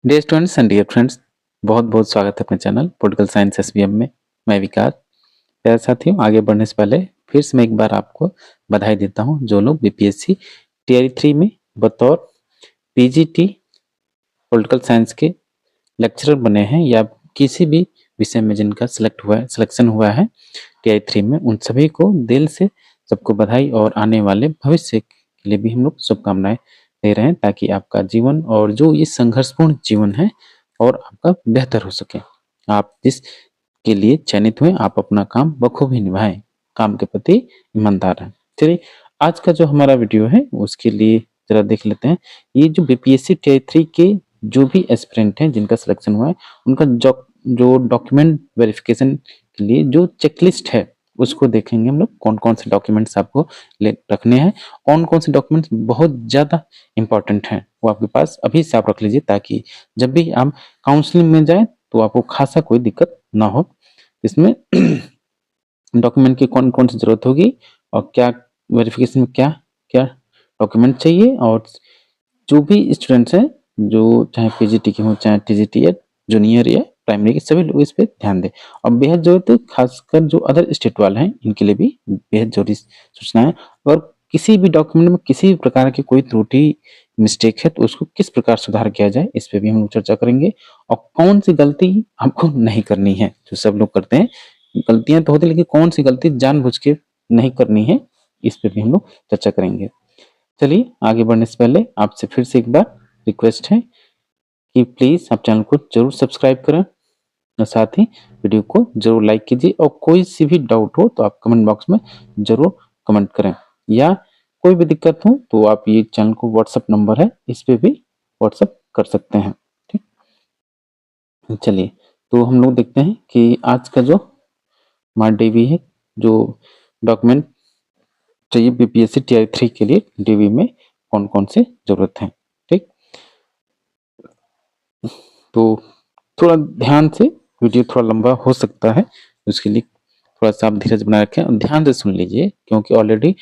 Dear students and dear friends, बहुत बहुत स्वागत है अपने चैनल पॉलिटिकल साइंस एसबीएम में। मैं विकास। प्यारे साथियों, आगे बढ़ने से पहले फिर से मैं एक बार आपको बधाई देता हूं जो लोग बीपीएससी टीआरई 3 में बतौर पीजीटी पॉलिटिकल साइंस के लेक्चरर बने हैं या किसी भी विषय में जिनका सिलेक्शन हुआ है टीआरई 3 में, उन सभी को दिल से सबको बधाई और आने वाले भविष्य के लिए भी हम लोग शुभकामनाएं दे रहे हैं ताकि आपका जीवन और जो ये संघर्षपूर्ण जीवन है और आपका बेहतर हो सके। आप जिस के लिए चयनित हुए आप अपना काम बखूबी निभाएं, काम के प्रति ईमानदार हैं। चलिए आज का जो हमारा वीडियो है उसके लिए जरा देख लेते हैं। ये जो बीपीएससी टीआरई 3 के जो भी एस्पिरेंट हैं जिनका सिलेक्शन हुआ है उनका जो डॉक्यूमेंट वेरिफिकेशन के लिए जो चेकलिस्ट है उसको देखेंगे हम लोग। कौन कौन से डॉक्यूमेंट्स आपको रखने हैं, कौन कौन से डॉक्यूमेंट्स बहुत ज़्यादा इंपॉर्टेंट हैं वो आपके पास अभी से आप रख लीजिए ताकि जब भी आप काउंसलिंग में जाए तो आपको खासा कोई दिक्कत ना हो। इसमें डॉक्यूमेंट की कौन कौन सी जरूरत होगी और क्या वेरिफिकेशन में क्या क्या डॉक्यूमेंट चाहिए, और जो भी स्टूडेंट्स हैं जो चाहे पीजीटी के हों चाहे टीजीटी या जूनियर या प्राइमरी के, सभी लोग इस पे ध्यान दें। और बेहद जरूरत है खासकर जो अदर स्टेट वाले हैं इनके लिए भी बेहद जरूरी सूचना है। और किसी भी डॉक्यूमेंट में किसी भी प्रकार की कोई त्रुटि मिस्टेक है तो उसको किस प्रकार सुधार किया जाए इस पे भी हम लोग चर्चा करेंगे। और कौन सी गलती हमको नहीं करनी है, जो सब लोग करते हैं गलतियां तो होती है लेकिन कौन सी गलती जानबूझ के नहीं करनी है इस पे भी हम लोग चर्चा करेंगे। चलिए आगे बढ़ने से पहले आपसे फिर से एक बार रिक्वेस्ट है कि प्लीज आप चैनल को जरूर सब्सक्राइब करें और साथ ही वीडियो को जरूर लाइक कीजिए। और कोई सी भी डाउट हो तो आप कमेंट बॉक्स में जरूर कमेंट करें, या कोई भी दिक्कत हो तो आप ये चैनल को व्हाट्सएप नंबर है इस पे भी व्हाट्सएप कर सकते हैं। ठीक, चलिए तो हम लोग देखते हैं कि आज का जो हमारा डीवी है, जो डॉक्यूमेंट चाहिए बीपीएससी टीआरई 3 के लिए डीवी में कौन कौन से जरूरत है। ठीक, तो थोड़ा ध्यान से, वीडियो थोड़ा लंबा हो सकता है उसके लिए थोड़ा सा आप धीरज बनाए रखें और ध्यान से सुन लीजिए क्योंकि ऑलरेडी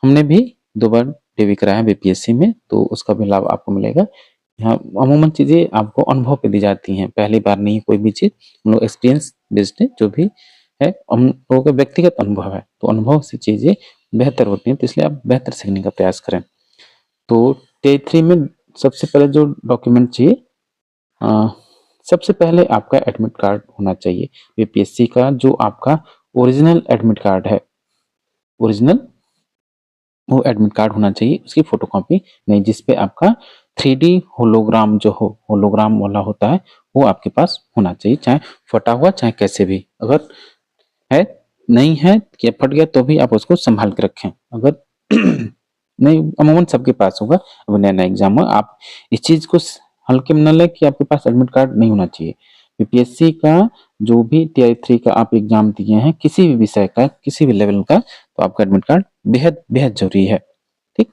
हमने भी 2 बार डीवी कराया है बीपीएससी में तो उसका भी लाभ आपको मिलेगा। यहाँ अमूमन चीजें आपको अनुभव पे दी जाती हैं, पहली बार नहीं कोई भी चीज, हम लोग एक्सपीरियंस बेस्ड है, जो भी है हम लोगों का व्यक्तिगत अनुभव है तो अनुभव से चीजें बेहतर होती हैं, तो इसलिए आप बेहतर सीखने का प्रयास करें। तो टीआरई 3 में सबसे पहले जो डॉक्यूमेंट चाहिए, सबसे पहले आपका एडमिट कार्ड होना चाहिए बीपीएससी का, जो आपका ओरिजिनल एडमिट कार्ड है, ओरिजिनल वो एडमिट कार्ड होना चाहिए, उसकी फोटोकॉपी नहीं, जिसपे आपका 3D होलोग्राम जो होलोग्राम वाला होता है वो आपके पास होना चाहिए, चाहे फटा हुआ चाहे कैसे भी। अगर है नहीं है या फट गया तो भी आप उसको संभाल के रखें। अगर नहीं, अमूमन सबके पास होगा, अब नया नया एग्जाम हुआ, आप इस चीज को हल्के में न लें कि आपके पास एडमिट कार्ड नहीं होना चाहिए। बीपीएससी का जो भी टीआरई 3 का आप एग्जाम दिए हैं किसी भी विषय का किसी भी लेवल का, तो आपका एडमिट कार्ड बेहद बेहद जरूरी है। ठीक,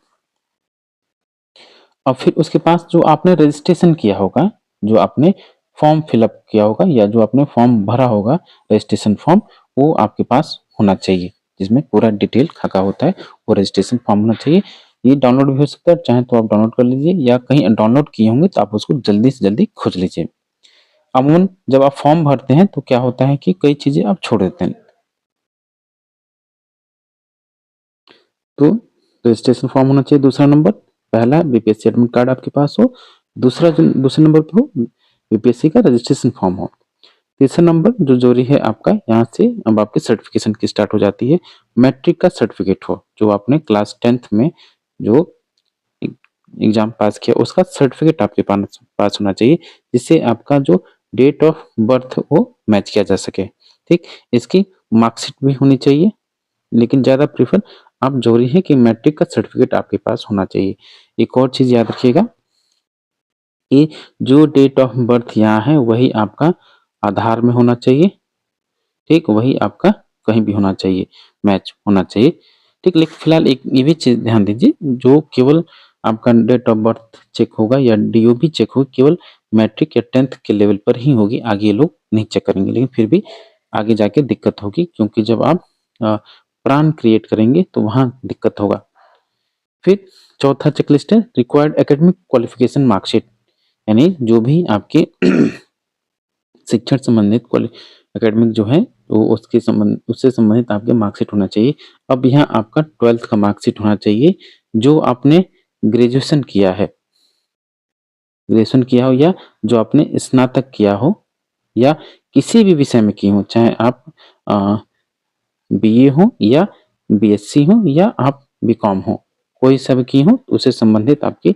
और फिर उसके पास जो आपने रजिस्ट्रेशन किया होगा, जो आपने फॉर्म फिलअप किया होगा या जो आपने फॉर्म भरा होगा रजिस्ट्रेशन फॉर्म, वो आपके पास होना चाहिए, जिसमें पूरा डिटेल खाका होता है, वो रजिस्ट्रेशन फॉर्म होना चाहिए। ये डाउनलोड भी हो सकता है, चाहे तो आप डाउनलोड कर लीजिए या कहीं डाउनलोड किए होंगे तो आप उसको जल्दी से जल्दी खोज लीजिए। अमूमन जब आप फॉर्म भरते हैं तो क्या होता है कि कई चीजें आप छोड़ देते हैं, तो रजिस्ट्रेशन फॉर्म होना चाहिए। दूसरा नंबर, पहला बीपीएससी एडमिट कार्ड आपके पास हो, दूसरे नंबर पे हो बीपीएससी का रजिस्ट्रेशन फॉर्म हो। तीसरा नंबर जो जरूरी है आपका, यहाँ से अब आपकी सर्टिफिकेशन की स्टार्ट हो जाती है, मैट्रिक का सर्टिफिकेट हो, जो आपने क्लास 10th में जो एग्जाम पास किया उसका सर्टिफिकेट आपके पास होना चाहिए, जिससे आपका जो डेट ऑफ बर्थ वो मैच किया जा सके। ठीक, इसकी मार्कशीट भी होनी चाहिए, लेकिन ज्यादा प्रीफर आप जरूरी है कि मैट्रिक का सर्टिफिकेट आपके पास होना चाहिए। एक और चीज याद रखिएगा कि जो डेट ऑफ बर्थ यहाँ है वही आपका आधार में होना चाहिए। ठीक, वही आपका कहीं भी होना चाहिए, मैच होना चाहिए। ठीक, लेकिन फिलहाल एक ये भी चीज ध्यान दीजिए, जो केवल आपका डेट ऑफ बर्थ चेक होगा या डीओबी चेक होगी केवल मैट्रिक या 10th के लेवल पर ही होगी, आगे ये लोग नहीं चेक करेंगे, लेकिन फिर भी आगे जाके दिक्कत होगी क्योंकि जब आप प्राण क्रिएट करेंगे तो वहां दिक्कत होगा। फिर चौथा चेकलिस्ट है रिक्वायर्ड एकेडमिक क्वालिफिकेशन मार्कशीट, यानी जो भी आपके शिक्षण संबंधित एकेडमिक जो है वो उससे संबंधित आपके मार्कशीट होना चाहिए। अब यहाँ आपका 12th का मार्कशीट होना चाहिए जो आपने ग्रेजुएशन किया है, ग्रेजुएशन किया हो या जो आपने स्नातक किया हो या किसी भी विषय में की हो, चाहे आप बीए हो या बीएससी हो या आप बीकॉम हो, कोई सब की हो, उससे संबंधित आपकी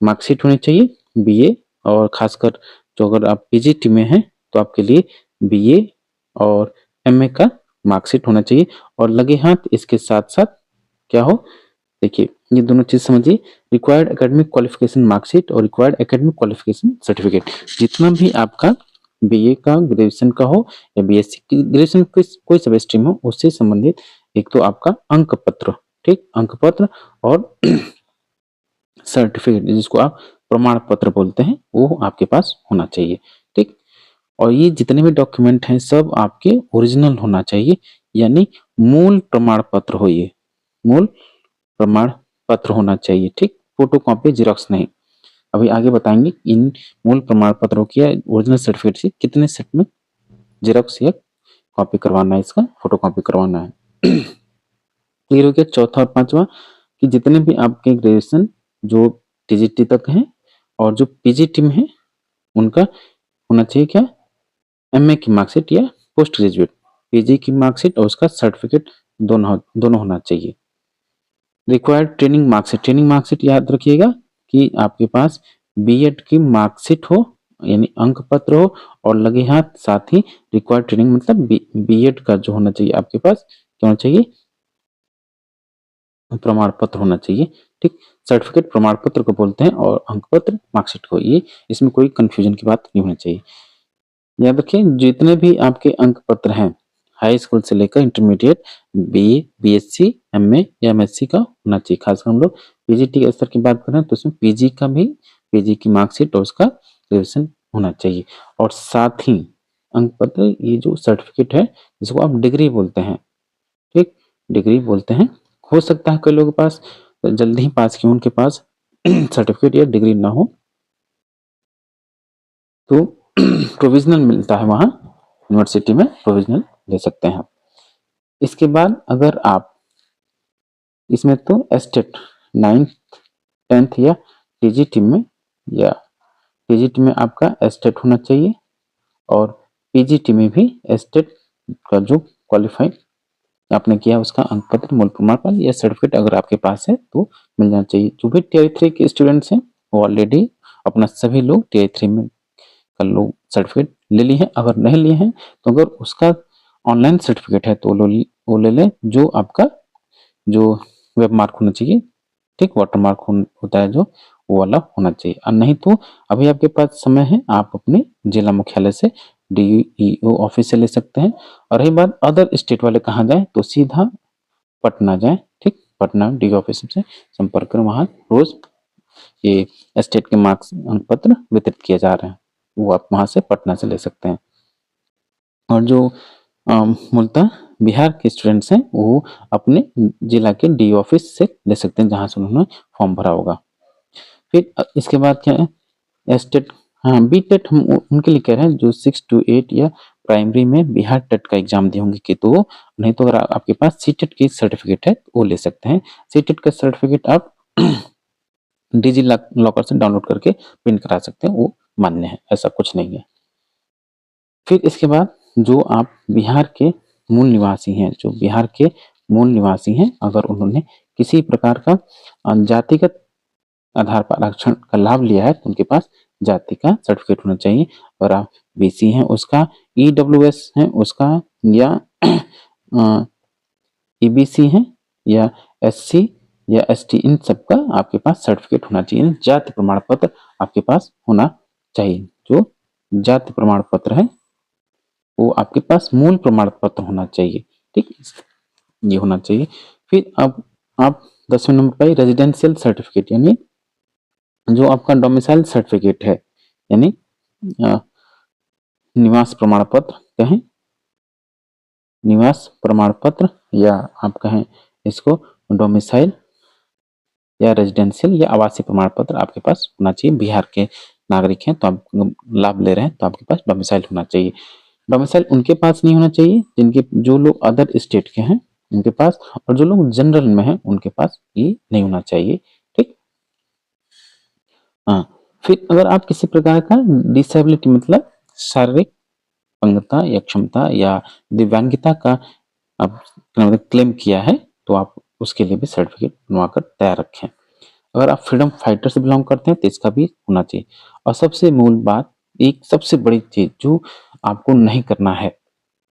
मार्कशीट होनी चाहिए। बीए और खासकर जो अगर आप पीजीटी में हैं तो आपके लिए बीए और एमए का मार्कशीट होना चाहिए। और लगे हाथ इसके साथ साथ क्या हो, देखिए ये दोनों चीज समझिए, रिक्वायर्ड एकेडमिक क्वालिफिकेशन मार्कशीट और रिक्वायर्ड एकेडमिक क्वालिफिकेशन सर्टिफिकेट। जितना भी आपका बीए का, ग्रेजुएशन का हो या बीएससी की, ग्रेजुएशन कोई सब स्ट्रीम हो, उससे संबंधित एक तो आपका अंक पत्र, ठीक, अंक पत्र और सर्टिफिकेट जिसको आप प्रमाण पत्र बोलते हैं, वो आपके पास होना चाहिए, ठीक। और ये जितने भी डॉक्यूमेंट हैं सब आपके ओरिजिनल होना चाहिए, यानी मूल प्रमाण पत्र हो, ये मूल प्रमाण पत्र होना चाहिए, ठीक, फोटो कॉपी जेरॉक्स नहीं। अभी आगे बताएंगे इन मूल प्रमाण पत्रों की ओरिजिनल सर्टिफिकेट से कितने सेट में जेरॉक्स या कॉपी करवाना है, इसका फोटो कॉपी करवाना है। क्लियर हो गया। चौथा और पांचवा कि जितने भी आपके ग्रेजुएशन जो टीजीटी तक हैं और जो पीजीटी में है उनका होना चाहिए क्या, एमए की मार्कशीट या पोस्ट ग्रेजुएट पीजी की मार्कशीट और उसका सर्टिफिकेट दोनों होना चाहिए। रिक्वायर्ड ट्रेनिंग मार्कशीट याद रखिएगा कि आपके पास बीएड की मार्कशीट हो, यानी अंक पत्र हो, और लगे हाथ साथ ही रिक्वायर्ड ट्रेनिंग मतलब बीएड का जो होना चाहिए आपके पास, क्या होना चाहिए, प्रमाण पत्र होना चाहिए, ठीक। सर्टिफिकेट प्रमाण पत्र को बोलते हैं और अंक पत्र मार्कशीट को, ये इसमें कोई कंफ्यूजन की बात नहीं होनी चाहिए। याद रखिए जितने भी आपके अंक पत्र हैं हाई स्कूल से लेकर इंटरमीडिएट, बीए, बीएससी, एमए या एमएससी का होना चाहिए। खासकर हम लोग पीजीटी के स्तर की बात करें तो उसमें पीजी का भी, पीजी की मार्कशीट और उसका ग्रेजुएशन होना चाहिए। और साथ ही अंक पत्र, ये जो सर्टिफिकेट है जिसको आप डिग्री बोलते हैं, ठीक, डिग्री बोलते हैं। हो सकता है कई लोगों के पास जल्दी ही पास किए उनके पास सर्टिफिकेट या डिग्री ना हो तो प्रोविजनल मिलता है, वहां यूनिवर्सिटी में प्रोविजनल ले सकते हैं आप। इसके बाद अगर आप इसमें तो एस्टेट 9th 10th या टीजीटी में, या टीजीटी में आपका एस्टेट होना चाहिए और पीजीटी में भी एस्टेट का जो क्वालिफाई आपने किया उसका अंक पत्र, मूल प्रमाण पत्र या सर्टिफिकेट अगर आपके पास है तो मिल जाना चाहिए। जो भी टीयर 3 के स्टूडेंट्स हैं वो ऑलरेडी अपना सभी लोग टीयर 3 में का लोग सर्टिफिकेट ले लिए हैं। अगर नहीं लिए हैं तो अगर उसका ऑनलाइन सर्टिफिकेट है तो वो ले लें, जो आपका जो वेब मार्क होना चाहिए, ठीक, वाटर मार्क होता है जो, वो वाला होना चाहिए। और नहीं तो अभी आपके पास समय है, आप अपने जिला मुख्यालय से डीईओ ऑफिस से ले सकते हैं। और रही बात अदर स्टेट वाले कहाँ जाए तो सीधा पटना जाए, ठीक, पटना डीईओ ऑफिस से संपर्क करें, वहाँ रोज ये स्टेट के मार्क्स अंक पत्र वितरित किए जा रहे हैं, वो आप वहां से पटना से ले सकते हैं। और जो मूलतः बिहार के स्टूडेंट्स हैं वो अपने जिला के डी ऑफिस से ले सकते हैं जहां से उन्होंने फॉर्म भरा होगा। फिर इसके बाद क्या है, स्टेट, हाँ बी टेट हम उनके लिए कह रहे हैं जो 6 to 8 या प्राइमरी में बिहार टेट का एग्जाम दिए होंगे कि, तो नहीं तो अगर आपके पास सी टेट की सर्टिफिकेट है वो ले सकते हैं। सी टेट का सर्टिफिकेट आप डिजी लॉकर से डाउनलोड करके प्रिंट करा सकते हैं, वो मान्य है, ऐसा कुछ नहीं है। फिर इसके बाद जो आप बिहार के मूल निवासी हैं, जो बिहार के मूल निवासी हैं, अगर उन्होंने किसी प्रकार का जातिगत आधार पर आरक्षण का लाभ लिया है तो उनके पास जाति का सर्टिफिकेट होना चाहिए। और आप बीसी हैं उसका, ईडब्ल्यूएस है उसका, या ईबीसी है या एससी या एसटी, इन सब का आपके पास सर्टिफिकेट होना चाहिए। जाति प्रमाण पत्र आपके पास होना चाहिए। जो जाति प्रमाण पत्र है वो आपके पास मूल प्रमाण पत्र होना चाहिए, ठीक, ये होना चाहिए। फिर अब आप 10वें नंबर पर रेजिडेंशियल सर्टिफिकेट, यानी जो आपका डोमिसाइल सर्टिफिकेट है, यानी निवास प्रमाण पत्र कहें, निवास प्रमाण पत्र, या आप कहें इसको डोमिसाइल या रेजिडेंशियल या आवासीय प्रमाण पत्र आपके पास होना चाहिए। बिहार के नागरिक हैं तो आप लाभ ले रहे हैं तो आपके पास डोमिसाइल होना चाहिए। डोमिसाइल उनके पास नहीं होना चाहिए जिनके जो लोग अदर स्टेट के हैं उनके पास, और जो लोग जनरल में हैं उनके पास ये नहीं होना चाहिए। ठीक। हाँ, फिर अगर आप किसी प्रकार का डिसेबिलिटी मतलब शारीरिक अंगता या क्षमता या दिव्यांगता का आप क्लेम किया है तो आप उसके लिए भी सर्टिफिकेट बनवाकर तैयार रखें। अगर आप फ्रीडम फाइटर से बिलोंग करते हैं तो इसका भी होना चाहिए। और सबसे मूल बात, एक सबसे बड़ी चीज जो आपको नहीं करना है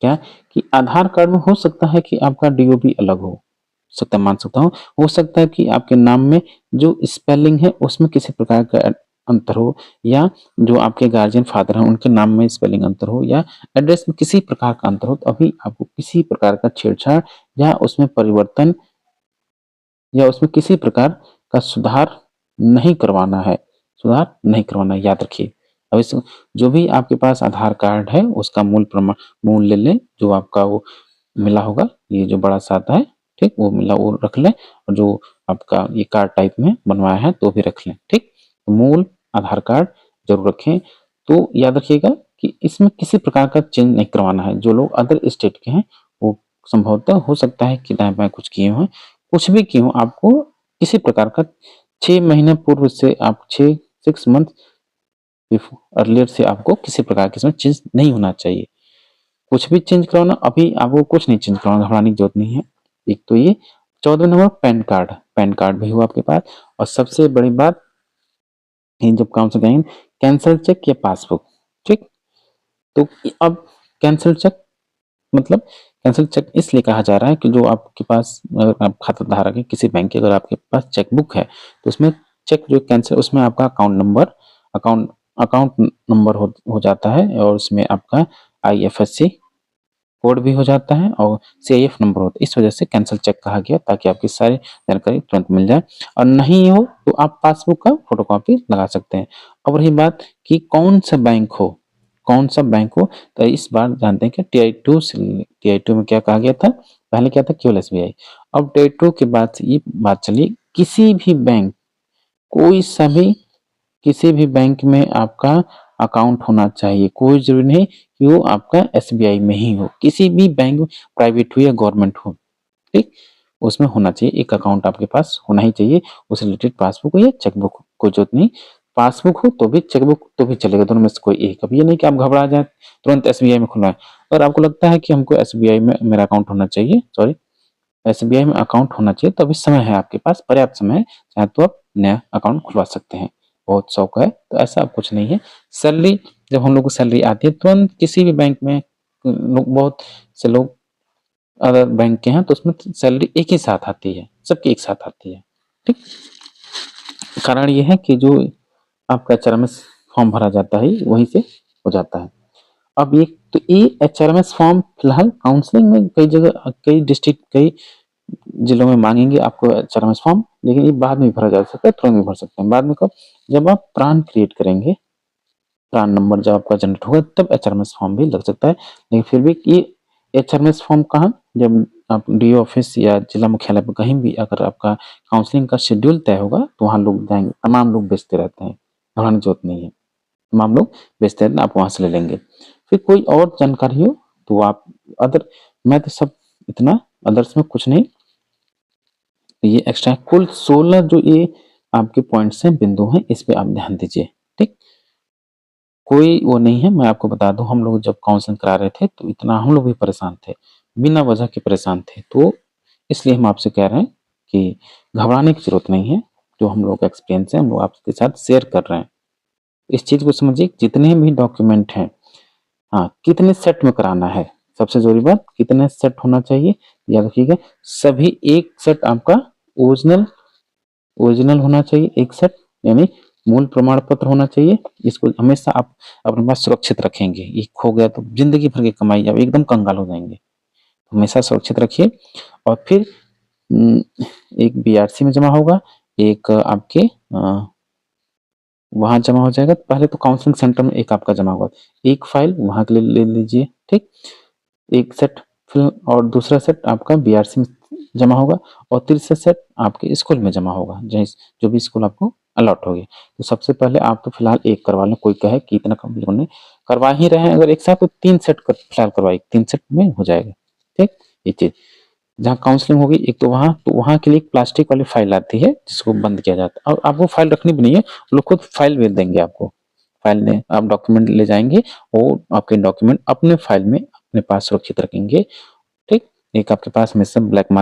क्या, कि आधार कार्ड में हो सकता है कि आपका डीओबी अलग हो सकता है, मान सकता हूँ, हो सकता है कि आपके नाम में जो स्पेलिंग है उसमें किसी प्रकार का अंतर हो, या जो आपके गार्जियन फादर हैं उनके नाम में स्पेलिंग अंतर हो, या एड्रेस में किसी प्रकार का अंतर हो, तो अभी आपको किसी प्रकार का छेड़छाड़ या उसमें परिवर्तन या उसमें किसी प्रकार का सुधार नहीं करवाना है, सुधार नहीं करवाना है, याद रखिए। अब इस जो भी आपके पास आधार कार्ड है उसका मूल प्रमाण मूल ले लें, जो आपका वो मिला होगा, ये जो बड़ा सा आता है, ठीक, वो मिला वो रख लें, और जो आपका ये कार्ड टाइप में बनवाया है तो भी रख लें। ठीक, तो मूल आधार कार्ड जरूर रखें। तो याद रखिएगा कि इसमें किसी प्रकार का चेंज नहीं करवाना है। जो लोग अदर स्टेट के हैं वो संभवतः हो सकता है कि दाएं बाएं कुछ किए हों, कुछ भी किए हों, आपको किसी प्रकार का 6 महीने पूर्व से आप 6 मंथ अर्लियर से आपको किसी प्रकार की इसमें चेंज नहीं होना चाहिए। कुछ भी चेंज कराना, अभी आपको कुछ नहीं चेंज कराना, घबराने की जरूरत नहीं है। एक तो ये 14 नंबर पैन कार्ड भी हो आपके पास, और सबसे बड़ी बात जब काउंसिल करेंगे कैंसल चेक या पासबुक। ठीक, तो अब कैंसल चेक मतलब कैंसल चेक इसलिए कहा जा रहा है कि जो आपके पास अगर आप खाता धारक है किसी बैंक की, अगर आपके पास चेकबुक है तो उसमें चेक जो कैंसिल उसमें आपका अकाउंट अकाउंट नंबर हो जाता है, और उसमें आपका आईएफएससी कोड भी हो जाता है और सीआईएफ नंबर होता है। इस वजह से कैंसिल चेक कहा गया, ताकि आपकी सारी जानकारी तुरंत मिल जाए। और नहीं हो तो आप पासबुक का फोटोकॉपी लगा सकते हैं। अब रही बात कि कौन सा बैंक हो, कौन सा बैंक हो, तो इस बार जानते हैं कि टीआई 2 में क्या कहा गया था, पहले क्या था, केवल एसबीआई। अब टीआई 2 के बाद से ये बात चली, किसी भी बैंक, कोई सा भी किसी भी बैंक में आपका अकाउंट होना चाहिए। कोई जरूरी नहीं कि वो आपका एसबीआई में ही हो, किसी भी बैंक, प्राइवेट हो या गवर्नमेंट हो, ठीक, उसमें होना चाहिए एक अकाउंट आपके पास होना ही चाहिए। उससे रिलेटेड पासबुक हो या चेकबुक हो, कोई जरूरत नहीं, पासबुक हो तो भी चेकबुक तो भी चलेगा, दोनों में से कोई एक। अब ये नहीं कि आप घबरा जाए तुरंत एसबीआई में खुलवाएं। अगर आपको लगता है कि हमको एसबीआई में मेरा अकाउंट होना चाहिए, सॉरी, एसबीआई में अकाउंट होना चाहिए, तो अभी समय है आपके पास, पर्याप्त समय है, चाहे तो आप नया अकाउंट खुलवा सकते हैं। बहुत शौक है तो ऐसा कुछ नहीं है। सैलरी, जब हम लोग को सैलरी आती है तुरंत किसी भी बैंक में, लोग बहुत से लोग अगर बैंक के हैं तो उसमें सैलरी एक ही साथ आती है, सबकी एक साथ आती है। ठीक, कारण ये है कि जो आपका एचआरएमएस फॉर्म भरा जाता है वहीं से हो जाता है। अब ये एचआरएमएस फॉर्म फिलहाल काउंसलिंग में कई जगह, कई डिस्ट्रिक्ट, कई जिलों में मांगेंगे आपको एचआरएमएस फॉर्म, लेकिन ये बाद में भी भरा जा सकता है, तुरंत भी भर सकते हैं। बाद में कब, जब आप प्रान क्रिएट करेंगे, प्रान नंबर जब आपका जनरेट होगा तब एचआरएमएस फॉर्म भी लग सकता है। लेकिन फिर भी ये एचआरएमएस फॉर्म कहाँ, जब आप डीओ ऑफिस या जिला मुख्यालय पर कहीं भी अगर आपका काउंसलिंग का शेड्यूल तय होगा तो वहाँ लोग जाएंगे, तमाम लोग बेचते रहते हैं, घबराने की जरूरत नहीं है, तमाम लोग बेचते रहते हैं, आप वहां से ले लेंगे। फिर कोई और जानकारी हो तो आप अदर, मैं तो सब इतना अदर्स में कुछ नहीं, ये एक्स्ट्रा कुल 16 जो ये आपके पॉइंट्स हैं, बिंदु हैं, इस पे आप ध्यान दीजिए। ठीक, कोई वो नहीं है, मैं आपको बता दूं, हम लोग जब काउंसलिंग करा रहे थे तो इतना हम लोग भी परेशान थे, बिना वजह के परेशान थे, तो इसलिए हम आपसे कह रहे हैं कि घबराने की जरूरत नहीं है। जो हम लोग का एक्सपीरियंस है हम लोग आपके साथ शेयर कर रहे हैं। इस चीज को समझिए, जितने भी डॉक्यूमेंट हैं, हाँ, कितने सेट में कराना है, सबसे जरूरी बात, कितने सेट होना चाहिए, याद रखिएगा। सभी एक सेट आपका ओरिजिनल ओरिजिनल होना चाहिए, एक सेट, यानी मूल प्रमाण पत्र होना चाहिए। इसको हमेशा आप अपने पास सुरक्षित रखेंगे, ये खो गया तो जिंदगी भर की कमाई, आप एकदम कंगाल हो जाएंगे। हमेशा सुरक्षित रखिए। और फिर एक बीआरसी में जमा होगा, एक आपके वहां जमा हो जाएगा। पहले तो काउंसलिंग सेंटर में एक आपका जमा होगा, एक फाइल वहां के लिए ले लीजिए। ठीक, एक सेट फिल्म, और दूसरा सेट आपका बीआरसी में जमा होगा, और तीसरा सेट आपके स्कूल में जमा होगा, जो भी स्कूल आपको अलॉट हो गए। तो सबसे पहले आप तो फिलहाल एक करवा लें, कोई कहे कि इतना कम करवा ही रहे हैं अगर एक साथ, तो 3 सेट फिलहाल करवाइए, 3 सेट में हो जाएगा। ठीक, ये चीज जहाँ काउंसलिंग होगी एक तो वहाँ के लिए एक प्लास्टिक वाली फाइल आती है जिसको बंद किया जाता है, और आपको फाइल रखनी भी नहीं है, लोग खुद फाइल भेज देंगे आपको। फाइल में आप डॉक्यूमेंट ले जाएंगे और आपके डॉक्यूमेंट अपने फाइल में अपने पास सुरक्षित रखेंगे। ठीक, एक आपके पास हमेशा ब्लैक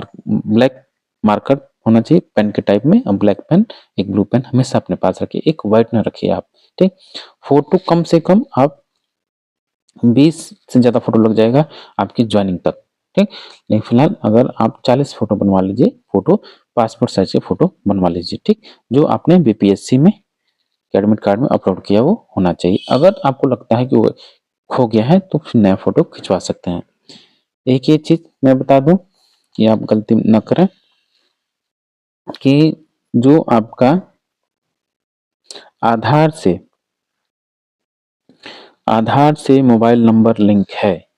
मार्कर होना चाहिए पेन के टाइप में, और ब्लैक पेन, एक ब्लू पेन हमेशा अपने पास रखिए, एक व्हाइट न रखिए आप। ठीक, फोटो कम से कम आप 20 से ज्यादा फोटो लग जाएगा आपकी ज्वाइनिंग तक। ठीक, लेकिन फिलहाल अगर आप 40 फोटो बनवा लीजिए, फोटो पासपोर्ट साइज के फोटो बनवा लीजिए। ठीक, जो आपने बीपीएससी में एडमिट कार्ड में अपलोड किया वो होना चाहिए। अगर आपको लगता है कि वो खो गया है तो फिर नया फोटो खिंचवा सकते हैं। एक ये चीज मैं बता दूं कि आप गलती न करें कि जो आपका आधार से मोबाइल नंबर लिंक है,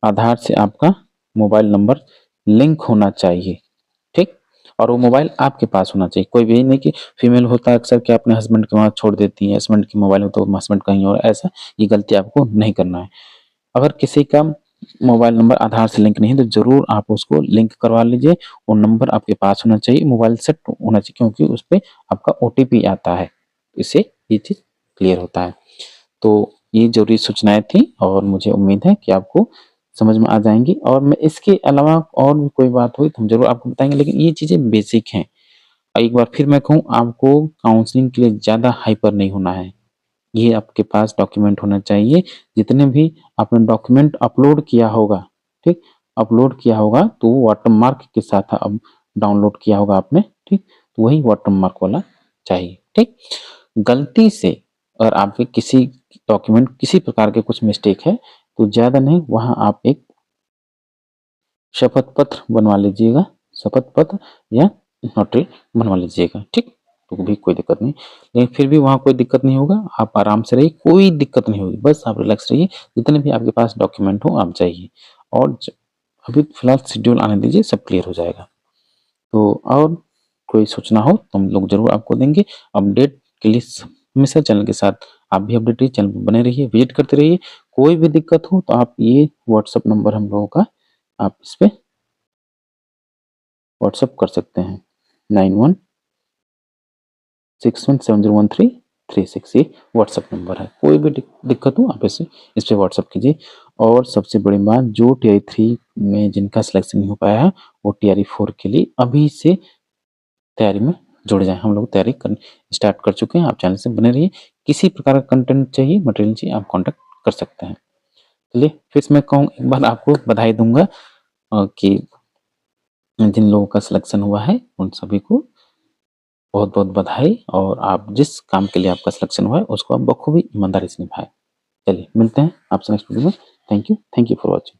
आधार से आपका मोबाइल नंबर लिंक होना चाहिए। ठीक, और वो मोबाइल आपके पास होना चाहिए। कोई भी नहीं कि फीमेल होता है अक्सर कि अपने हस्बैंड के वहां छोड़ देती है, हस्बैंड की मोबाइल हो तो हस्बैंड कहीं और, ऐसा ये गलती आपको नहीं करना है। अगर किसी का मोबाइल नंबर आधार से लिंक नहीं है तो जरूर आप उसको लिंक करवा लीजिए। वो नंबर आपके पास होना चाहिए, मोबाइल सेट होना चाहिए, क्योंकि उस पर आपका ओटीपी आता है, इससे ये चीज क्लियर होता है। तो ये जरूरी सूचनाएं थी और मुझे उम्मीद है कि आपको समझ में आ जाएंगी, और मैं इसके अलावा और भी कोई बात हुई तो हम जरूर आपको बताएंगे, लेकिन ये चीजें बेसिक हैं। एक बार फिर मैं कहूँ, आपको काउंसलिंग के लिए ज्यादा हाइपर नहीं होना है। ये आपके पास डॉक्यूमेंट होना चाहिए, जितने भी आपने डॉक्यूमेंट अपलोड किया होगा, ठीक, अपलोड किया होगा तो वाटरमार्क के साथ अब डाउनलोड किया होगा आपने। ठीक, तो वही वाटरमार्क वाला चाहिए। ठीक, गलती से अगर आपके किसी डॉक्यूमेंट किसी प्रकार के कुछ मिस्टेक है तो ज्यादा नहीं, वहां आप एक शपथ पत्र बनवा लीजिएगा, शपथ पत्र या नोटरी बनवा लीजिएगा। ठीक, तो भी कोई दिक्कत नहीं, लेकिन फिर भी वहां कोई दिक्कत नहीं होगा, आप आराम से रहिए, कोई दिक्कत नहीं होगी, बस आप रिलैक्स रहिए। जितने भी आपके पास डॉक्यूमेंट हो आप जाइए, और अभी फिलहाल शेड्यूल आने दीजिए, सब क्लियर हो जाएगा। तो और कोई सूचना हो तो हम लोग जरूर आपको देंगे। अपडेट के लिए हमेशा चैनल के साथ आप भी अपडेट रहिए, चैनल पर बने रहिए, विजिट करते रहिए। कोई भी दिक्कत हो तो आप ये व्हाट्सअप नंबर हम लोगों का, आप इस पे व्हाट्सअप कर सकते हैं, 9161701336, ये व्हाट्सअप नंबर है। कोई भी दिक्कत हो आप इस पे व्हाट्सअप कीजिए। और सबसे बड़ी बात, जो TI3 में जिनका सिलेक्शन नहीं हो पाया है वो TRE4 के लिए अभी से तैयारी में जुड़ जाए। हम लोग तैयारी कर स्टार्ट कर चुके हैं, आप चैनल से बने रहिए। किसी प्रकार का कंटेंट चाहिए, मटेरियल चाहिए, आप कॉन्टेक्ट कर सकते हैं। चलिए फिर मैं कहूँ, एक बार आपको बधाई दूंगा कि जिन लोगों का सिलेक्शन हुआ है उन सभी को बहुत बहुत बधाई, और आप जिस काम के लिए आपका सिलेक्शन हुआ है उसको आप बखूबी ईमानदारी से निभाएं। चलिए मिलते हैं आपसे नेक्स्ट वीडियो में। Thank you for watching.